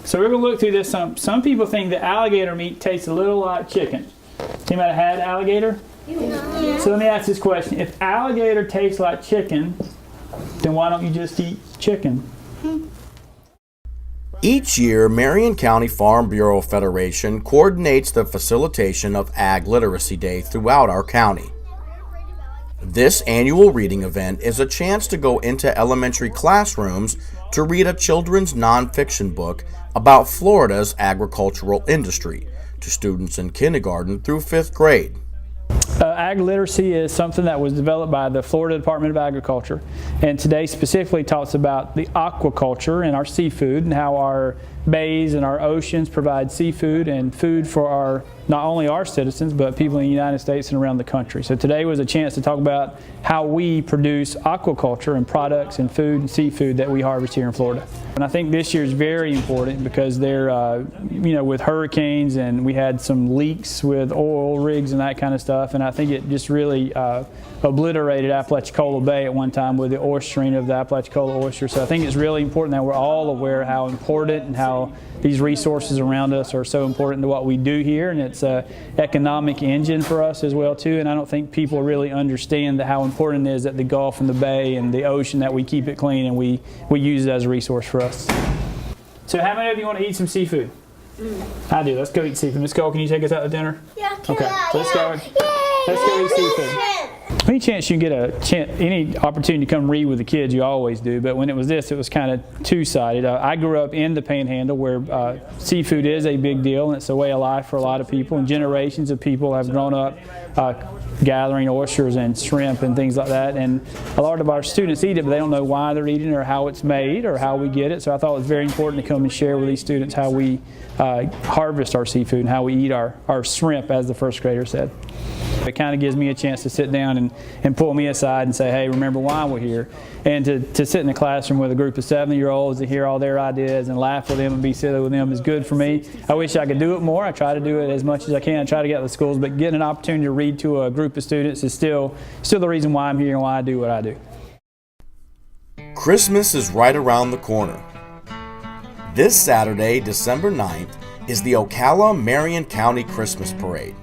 So we're going to look through this. Some people think that alligator meat tastes a little like chicken. Anybody had alligator? No. So let me ask this question. If alligator tastes like chicken, then why don't you just eat chicken? Each year, Marion County Farm Bureau Federation coordinates the facilitation of Ag Literacy Day throughout our county. This annual reading event is a chance to go into elementary classrooms to read a children's nonfiction book about Florida's agricultural industry to students in kindergarten through 5th grade. Ag literacy is something that was developed by the Florida Department of Agriculture, and today specifically talks about the aquaculture and our seafood and how our bays and our oceans provide seafood and food for not only our citizens but people in the United States and around the country. So today was a chance to talk about how we produce aquaculture and products and food and seafood that we harvest here in Florida. And I think this year is very important because they're, with hurricanes, and we had some leaks with oil rigs and that kind of stuff, and I think it just really obliterated Apalachicola Bay at one time with the oystering of the Apalachicola oyster. So I think it's really important that we're all aware of how important and how these resources around us are so important to what we do here, and it's an economic engine for us as well too. And I don't think people really understand how important it is that the Gulf and the Bay and the ocean, that we keep it clean and we use it as a resource for us. So how many of you want to eat some seafood? I do. Let's go eat seafood. Miss Cole, can you take us out to dinner? Yeah. Okay. So let's go. Let's go eat seafood. Any chance you can get any opportunity to come read with the kids, you always do, but when it was this, it was kind of two-sided. I grew up in the Panhandle where seafood is a big deal, and it's a way of life for a lot of people, and generations of people have grown up gathering oysters and shrimp and things like that, and a lot of our students eat it, but they don't know why they're eating it or how it's made or how we get it. So I thought it was very important to come and share with these students how we harvest our seafood and how we eat our shrimp, as the first grader said. It kind of gives me a chance to sit down and pull me aside and say, hey, remember why we're here. And to sit in the classroom with a group of 7-year-olds to hear all their ideas and laugh with them and be silly with them is good for me. I wish I could do it more. I try to do it as much as I can. I try to get out of the schools, but getting an opportunity to read to a group of students is still the reason why I'm here and why I do what I do. Christmas is right around the corner. This Saturday, December 9th, is the Ocala Marion County Christmas Parade.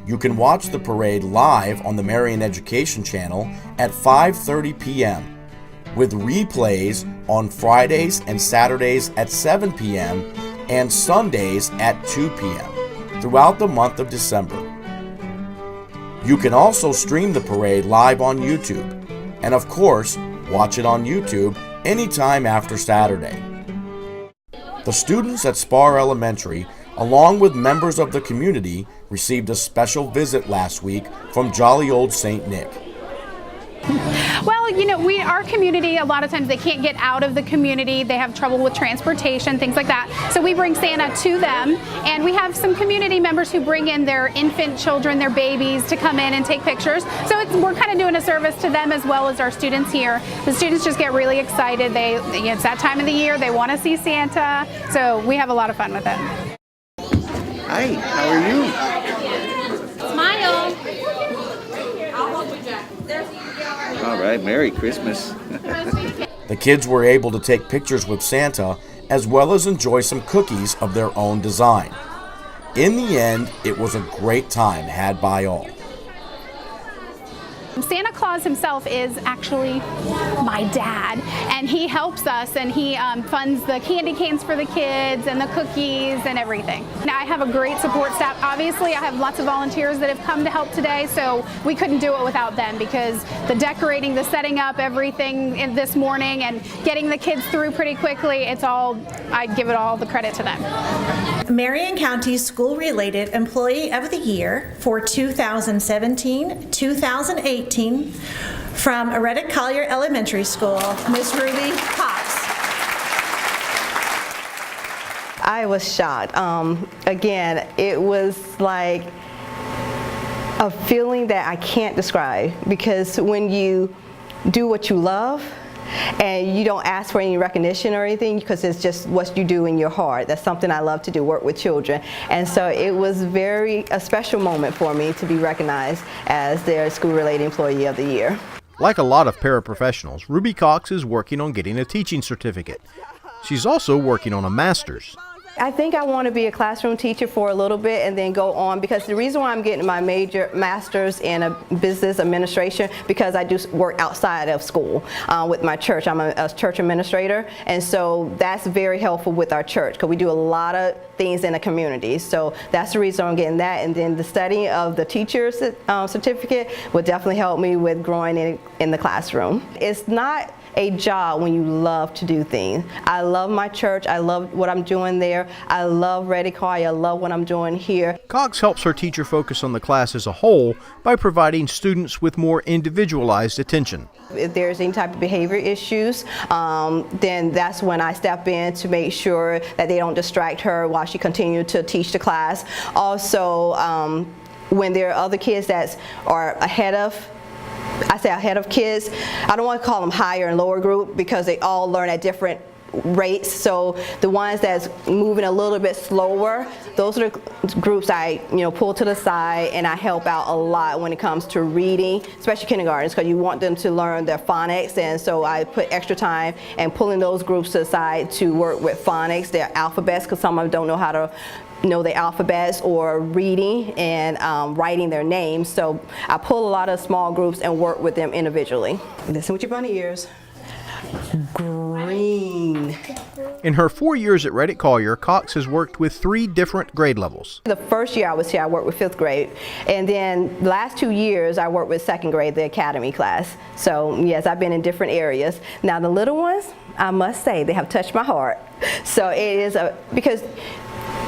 You can watch the parade live on the Marion Education Channel at 5:30 p.m. with replays on Fridays and Saturdays at 7 p.m. and Sundays at 2 p.m. throughout the month of December. You can also stream the parade live on YouTube, and of course, watch it on YouTube anytime after Saturday. The students at Sparr Elementary, along with members of the community, received a special visit last week from jolly old St. Nick. Well, our community, a lot of times they can't get out of the community. They have trouble with transportation, things like that. So we bring Santa to them, and we have some community members who bring in their infant children, their babies, to come in and take pictures. So we're kind of doing a service to them as well as our students here. The students just get really excited. It's that time of the year. They want to see Santa. So we have a lot of fun with it. Hi, how are you? Smile. All right, Merry Christmas. The kids were able to take pictures with Santa as well as enjoy some cookies of their own design. In the end, it was a great time had by all. Santa Claus himself is actually my dad, and he helps us, and he funds the candy canes for the kids and the cookies and everything. Now, I have a great support staff. Obviously, I have lots of volunteers that have come to help today, so we couldn't do it without them, because the decorating, the setting up, everything this morning, and getting the kids through pretty quickly, I give it all the credit to them. Marion County School-Related Employee of the Year for 2017-2018 from Reddick Collier Elementary School, Ms. Ruby Cox. I was shocked. Again, it was like a feeling that I can't describe, because when you do what you love, and you don't ask for any recognition or anything, because it's just what you do in your heart. That's something I love to do, work with children. And so it was a special moment for me to be recognized as their School-Related Employee of the Year. Like a lot of paraprofessionals, Ruby Cox is working on getting a teaching certificate. She's also working on a master's. I think I want to be a classroom teacher for a little bit and then go on, because the reason why I'm getting my master's in a business administration, because I do work outside of school with my church. I'm a church administrator, and so that's very helpful with our church because we do a lot of things in the community. So that's the reason I'm getting that, and then the study of the teacher's certificate will definitely help me with growing in the classroom. It's not a job when you love to do things. I love my church. I love what I'm doing there. I love Ready Choir. I love what I'm doing here. Cox helps her teacher focus on the class as a whole by providing students with more individualized attention. If there's any type of behavior issues, then that's when I step in to make sure that they don't distract her while she continues to teach the class. Also, when there are other kids that are ahead of kids, I don't want to call them higher and lower group because they all learn at different rates. So the ones that's moving a little bit slower, those are the groups I pull to the side, and I help out a lot when it comes to reading, especially kindergartens, because you want them to learn their phonics, and so I put extra time and pulling those groups to the side to work with phonics, their alphabets, because some of them don't know how to know the alphabets, or reading and writing their names. So I pull a lot of small groups and work with them individually. Listen with your bunny ears. Green. In her 4 years at Reddick Collier, Cox has worked with 3 different grade levels. The first year I was here, I worked with 5th grade, and then the last 2 years I worked with 2nd grade, the academy class. So yes, I've been in different areas. Now the little ones, I must say, they have touched my heart. So it is because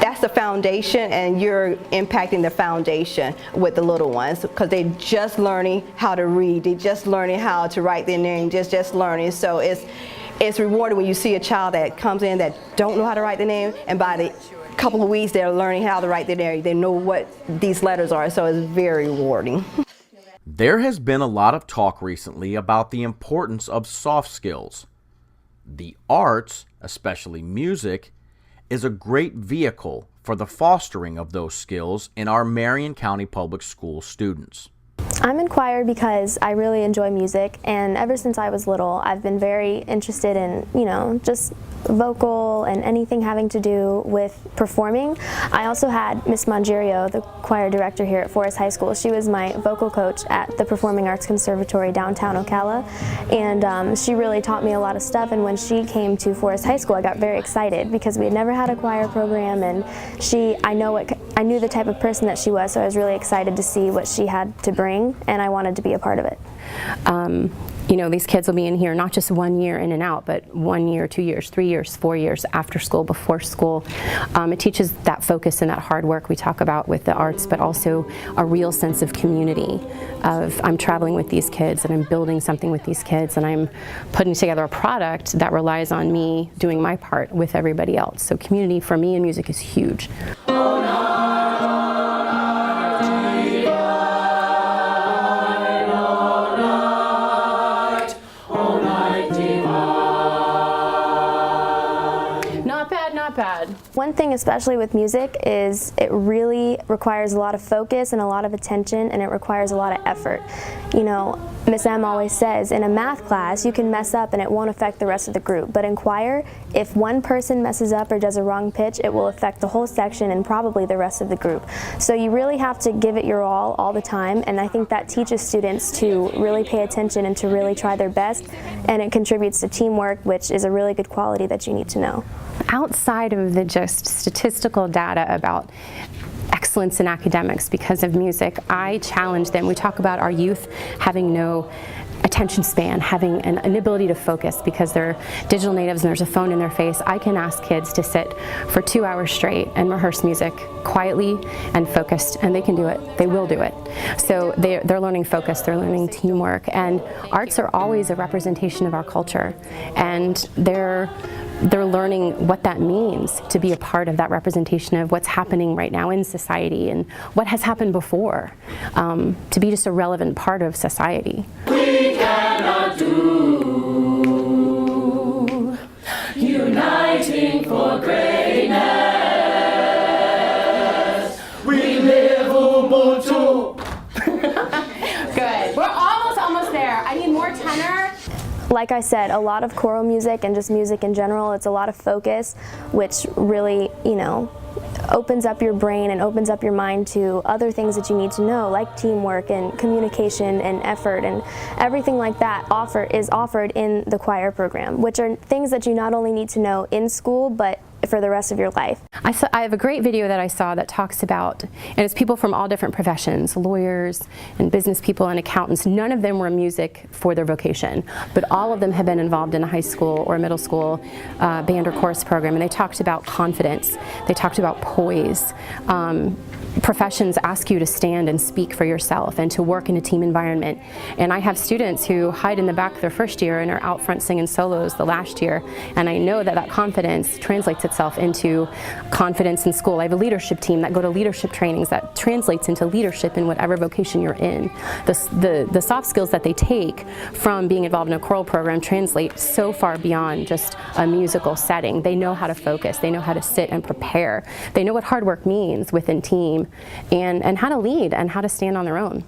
that's the foundation, and you're impacting the foundation with the little ones because they're just learning how to read, they're just learning how to write their name, just learning. So it's rewarding when you see a child that comes in that don't know how to write their name, and by the couple of weeks they're learning how to write their name. They know what these letters are, so it's very rewarding. There has been a lot of talk recently about the importance of soft skills. The arts, especially music, is a great vehicle for the fostering of those skills in our Marion County Public School students. I'm in choir because I really enjoy music, and ever since I was little I've been very interested in, just vocal and anything having to do with performing. I also had Miss Mangiero, the choir director here at Forest High School. She was my vocal coach at the Performing Arts Conservatory downtown Ocala, and she really taught me a lot of stuff. And when she came to Forest High School, I got very excited because we had never had a choir program, and I knew the type of person that she was, so I was really excited to see what she had to bring, and I wanted to be a part of it. These kids will be in here not just 1 year in and out, but 1 year, 2 years, 3 years, 4 years, after school, before school. It teaches that focus and that hard work we talk about with the arts, but also a real sense of community, of I'm traveling with these kids and I'm building something with these kids, and I'm putting together a product that relies on me doing my part with everybody else. So community for me in music is huge. One thing especially with music is it really requires a lot of focus and a lot of attention, and it requires a lot of effort. Miss M always says in a math class you can mess up and it won't affect the rest of the group, but in choir, if one person messes up or does a wrong pitch, it will affect the whole section and probably the rest of the group. So you really have to give it your all the time, and I think that teaches students to really pay attention and to really try their best, and it contributes to teamwork, which is a really good quality that you need to know. Outside of the just statistical data about excellence in academics because of music, I challenge them. We talk about our youth having no attention span, having an inability to focus because they're digital natives and there's a phone in their face. I can ask kids to sit for 2 hours straight and rehearse music quietly and focused, and they can do it. They will do it. So they're learning focus, they're learning teamwork, and arts are always a representation of our culture, and they're learning what that means to be a part of that representation of what's happening right now in society and what has happened before, to be just a relevant part of society. We cannot do, uniting for greatness. We live Ubuntu. Good. We're almost there. I need more tenor. like I said, a lot of choral music and just music in general, it's a lot of focus, which really, you know, opens up your brain and opens up your mind to other things that you need to know, like teamwork and communication and effort, and everything like that is offered in the choir program, which are things that you not only need to know in school, but for the rest of your life. I have a great video that I saw that talks about, and it's people from all different professions, lawyers and business people and accountants. None of them were in music for their vocation, but all of them have been involved in a high school or middle school band or chorus program, and they talked about confidence. They talked about poise. Professions ask you to stand and speak for yourself and to work in a team environment. And I have students who hide in the back their first year and are out front singing solos the last year. And I know that that confidence translates itself into confidence in school. I have a leadership team that go to leadership trainings that translates into leadership in whatever vocation you're in. The soft skills that they take from being involved in a choral program translate so far beyond just a musical setting. They know how to focus. They know how to sit and prepare. They know what hard work means within team, and how to lead and how to stand on their own.